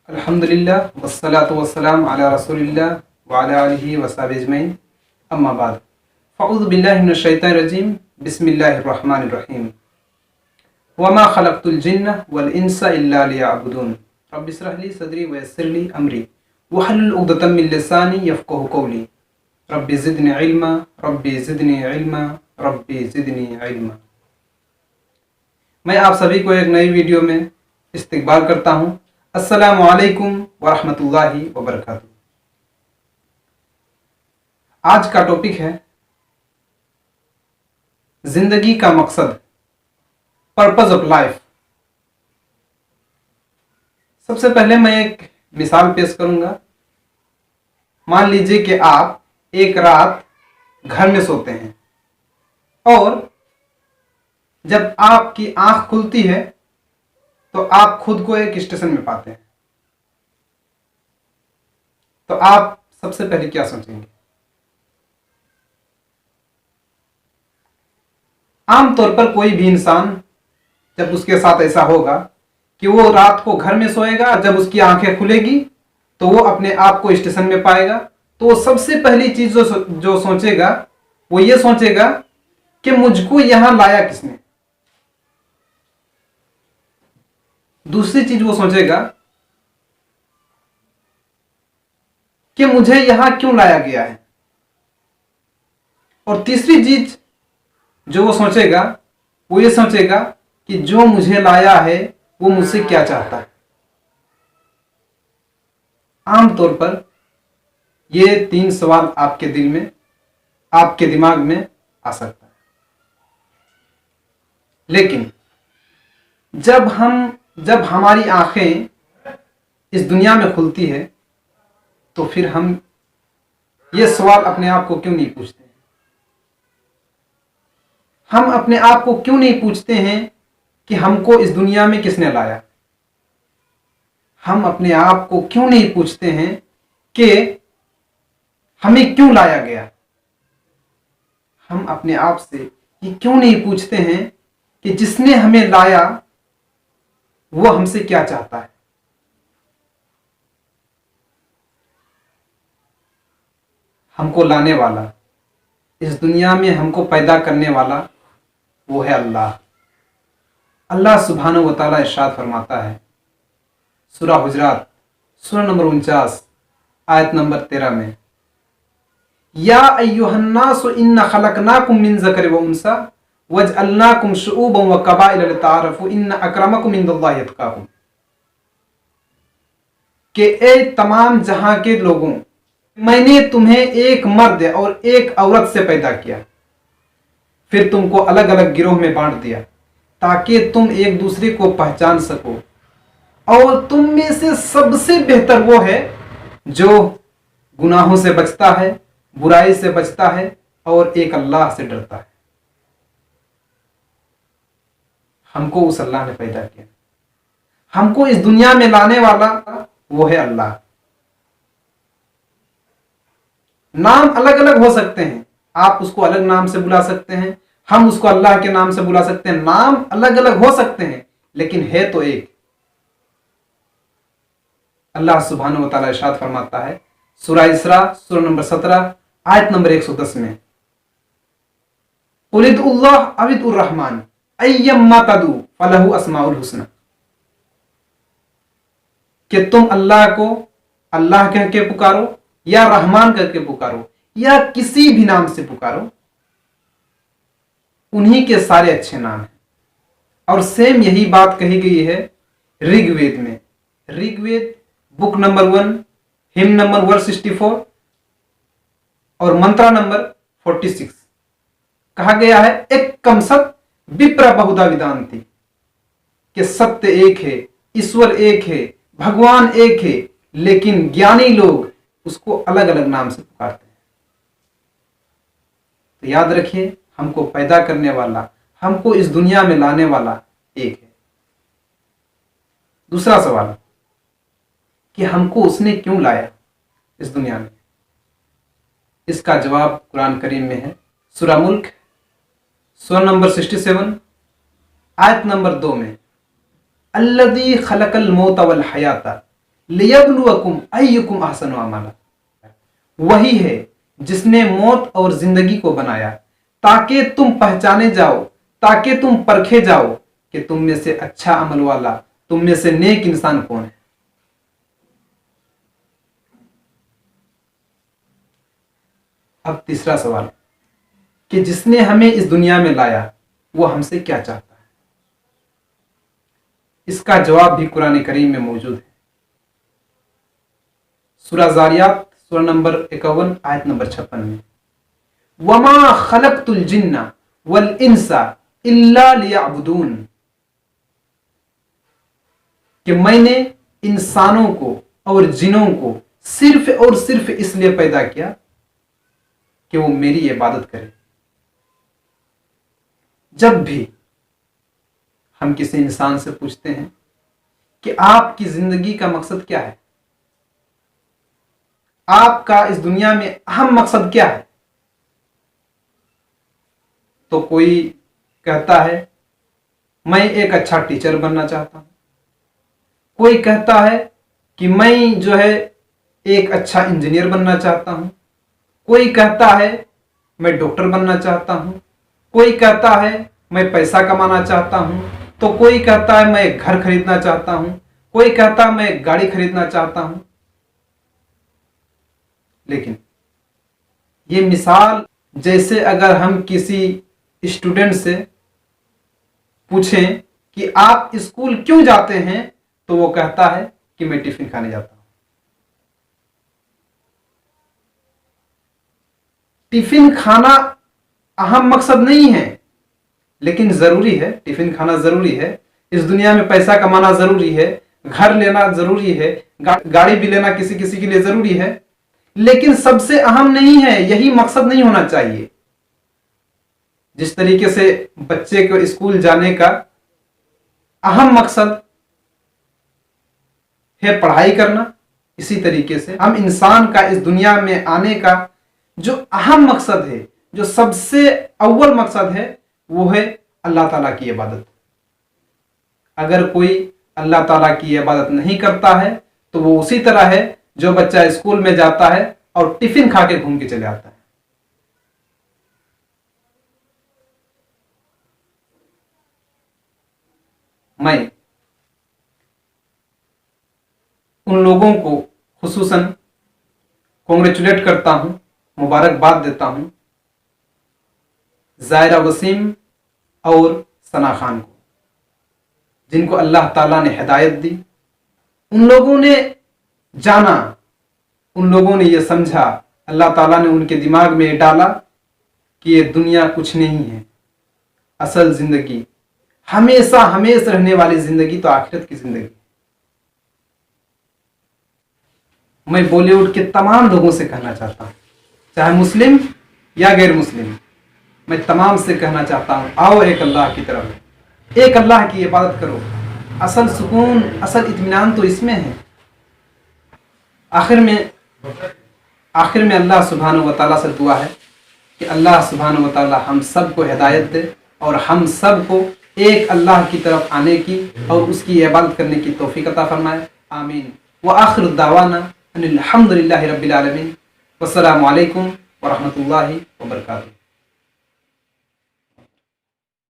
अल्हम्दुलिल्लाह वस्सलातु वस्सलाम अला रसूलिल्लाह व अला आलिहि व सहबिहि अजमईन अम्मा बाद फ़अऊज़ु बिल्लाहि मिनश शैतानिर रजीम बिस्मिल्लाहिर रहमानिर रहीम वमा खलक़तुल जिन्ना वल इंसा इल्ला लियअबुदून रब्बि इश्रह ली सदरी व यस्सिर ली अमरी वहलुल उक़दतम मिन लिसानी यफ़क़हू क़ौली रब्बि ज़िदनी इल्मा रब्बि ज़िदनी इल्मा रब्बि ज़िदनी इल्मा। मैं आप सभी को एक नई वीडियो में इस्तकबाल करता हूँ। अस्सलामु अलैकुम व रहमतुल्लाहि व बरकातुहू। आज का टॉपिक है जिंदगी का मकसद, पर्पज ऑफ लाइफ। सबसे पहले मैं एक मिसाल पेश करूंगा। मान लीजिए कि आप एक रात घर में सोते हैं और जब आपकी आंख खुलती है तो आप खुद को एक स्टेशन में पाते हैं, तो आप सबसे पहले क्या सोचेंगे? आमतौर पर कोई भी इंसान जब उसके साथ ऐसा होगा कि वो रात को घर में सोएगा, जब उसकी आंखें खुलेगी तो वो अपने आप को स्टेशन में पाएगा, तो वो सबसे पहली चीज जो सोचेगा वो ये सोचेगा कि मुझको यहां लाया किसने। दूसरी चीज वो सोचेगा कि मुझे यहां क्यों लाया गया है। और तीसरी चीज जो वो सोचेगा वो ये सोचेगा कि जो मुझे लाया है वो मुझसे क्या चाहता है। आमतौर पर ये तीन सवाल आपके दिल में, आपके दिमाग में आ सकता है। लेकिन जब हमारी आंखें इस दुनिया में खुलती है तो फिर हम ये सवाल अपने आप को क्यों नहीं पूछते हैं? हम अपने आप को क्यों नहीं पूछते हैं कि हमको इस दुनिया में किसने लाया? हम अपने आप को क्यों नहीं पूछते हैं कि हमें क्यों लाया गया? हम अपने आप से ये क्यों नहीं पूछते हैं कि जिसने हमें लाया वो हमसे क्या चाहता है? हमको लाने वाला, इस दुनिया में हमको पैदा करने वाला वो है अल्लाह। अल्लाह सुब्हानहू व तआला इरशाद फरमाता है सूरह हुजरात सूरह नंबर 49 आयत नंबर 13 में, या अय्युहन्नासु इन्ना खलकनाकुम मिन ज़करि व उन्सा वजअलनाकुम शुऊबन व कबाइल लिताअरफू इन्ना अक्रमकुम इंदल्लाहि अतकाकुम। कि ए तमाम जहां के लोगों, मैंने तुम्हें एक मर्द और एक औरत से पैदा किया, फिर तुमको अलग अलग गिरोह में बांट दिया ताकि तुम एक दूसरे को पहचान सको, और तुम में से सबसे बेहतर वो है जो गुनाहों से बचता है, बुराई से बचता है और एक अल्लाह से डरता है। हमको उस अल्लाह ने पैदा किया, हमको इस दुनिया में लाने वाला वो है अल्लाह। नाम अलग अलग हो सकते हैं, आप उसको अलग नाम से बुला सकते हैं, हम उसको अल्लाह के नाम से बुला सकते हैं, नाम अलग अलग हो सकते हैं लेकिन है तो एक। अल्लाह सुब्हानहू व तआला इरशाद फरमाता है सूरह इसरा सूरह नंबर 17 आयत नंबर 110 में, कुल उदुल्लाह अविदुर रहमान अय्यम्मा तदू फलहु अस्माउल हुस्ना। कि तुम अल्लाह को अल्लाह कह के पुकारो या रहमान करके पुकारो या किसी भी नाम से पुकारो, उन्हीं के सारे अच्छे नाम हैं। और सेम यही बात कही गई है ऋग्वेद में। Rigveda book number 1 hymn number 164 और मंत्रा नंबर 46 कहा गया है, एक कम सत विप्र बहुधा विदांति, कि सत्य एक है, ईश्वर एक है, भगवान एक है, लेकिन ज्ञानी लोग उसको अलग अलग नाम से पुकारते हैं। तो याद रखिए, हमको पैदा करने वाला, हमको इस दुनिया में लाने वाला एक है। दूसरा सवाल कि हमको उसने क्यों लाया इस दुनिया में? इसका जवाब कुरान करीम में है। सूरह मुल्क सूरह नंबर 67 आयत नंबर 2 में, अल्लज़ी खलकल मौत वल हयाता लियब्लुवकुम अय्युकुम अहसनु अमला। वही है जिसने मौत और जिंदगी को बनाया ताकि तुम पहचाने जाओ, ताकि तुम परखे जाओ कि तुम में से अच्छा अमल वाला, तुम में से नेक इंसान कौन है। अब तीसरा सवाल कि जिसने हमें इस दुनिया में लाया वो हमसे क्या चाहता है। इसका जवाब भी कुरान करीम में मौजूद है। सूरह ज़ारियात सूरह नंबर 51 आयत नंबर 56 में, वमा खलक़तुल जिन्ना वल इंसा इल्ला लियअबुदून, कि मैंने इंसानों को और जिनों को सिर्फ और सिर्फ इसलिए पैदा किया कि वो मेरी इबादत करें। जब भी हम किसी इंसान से पूछते हैं कि आपकी जिंदगी का मकसद क्या है, आपका इस दुनिया में अहम मकसद क्या है, तो कोई कहता है मैं एक अच्छा टीचर बनना चाहता हूं, कोई कहता है कि मैं जो है एक अच्छा इंजीनियर बनना चाहता हूं, कोई कहता है मैं डॉक्टर बनना चाहता हूं, कोई कहता है मैं पैसा कमाना चाहता हूं, तो कोई कहता है मैं घर खरीदना चाहता हूं, कोई कहता है मैं गाड़ी खरीदना चाहता हूं। लेकिन ये मिसाल जैसे अगर हम किसी स्टूडेंट से पूछें कि आप स्कूल क्यों जाते हैं, तो वो कहता है कि मैं टिफिन खाने जाता हूं। टिफिन खाना अहम मकसद नहीं है, लेकिन जरूरी है। टिफिन खाना जरूरी है, इस दुनिया में पैसा कमाना जरूरी है, घर लेना जरूरी है, गाड़ी भी लेना किसी किसी के लिए जरूरी है, लेकिन सबसे अहम नहीं है, यही मकसद नहीं होना चाहिए। जिस तरीके से बच्चे को स्कूल जाने का अहम मकसद है पढ़ाई करना, इसी तरीके से हम इंसान का इस दुनिया में आने का जो अहम मकसद है, जो सबसे अव्वल मकसद है, वो है अल्लाह ताला की इबादत। अगर कोई अल्लाह ताला की इबादत नहीं करता है तो वो उसी तरह है जो बच्चा स्कूल में जाता है और टिफिन खा के घूम के चले आता है। मैं उन लोगों को खुसूसन कॉन्ग्रेचुलेट करता हूं, मुबारकबाद देता हूं, जायरा वसीम और सना खान को, जिनको अल्लाह ताला ने हिदायत दी। उन लोगों ने जाना, उन लोगों ने यह समझा, अल्लाह ताला ने उनके दिमाग में ये डाला कि ये दुनिया कुछ नहीं है, असल जिंदगी, हमेशा हमेशा रहने वाली जिंदगी तो आखिरत की जिंदगी। मैं बॉलीवुड के तमाम लोगों से कहना चाहता हूं, चाहे मुस्लिम या गैर मुस्लिम, मैं तमाम से कहना चाहता हूं, आओ एक अल्लाह की तरफ, एक अल्लाह की इबादत करो। असल सुकून, असल इत्मीनान तो इसमें है। आखिर में अल्लाह सुब्हानहू व तआला से दुआ है कि अल्लाह सुब्हानहू व तआला हम सबको हिदायत दे और हम सबको एक अल्लाह की तरफ आने की और उसकी इबादत करने की तौफीक अता फरमाए। आमीन। व आखिरु दावाना अनिल हम्दुलिल्लाहि रब्बिल आलमीन। वस्सलामु अलैकुम व रहमतुल्लाहि व बरकातुहू।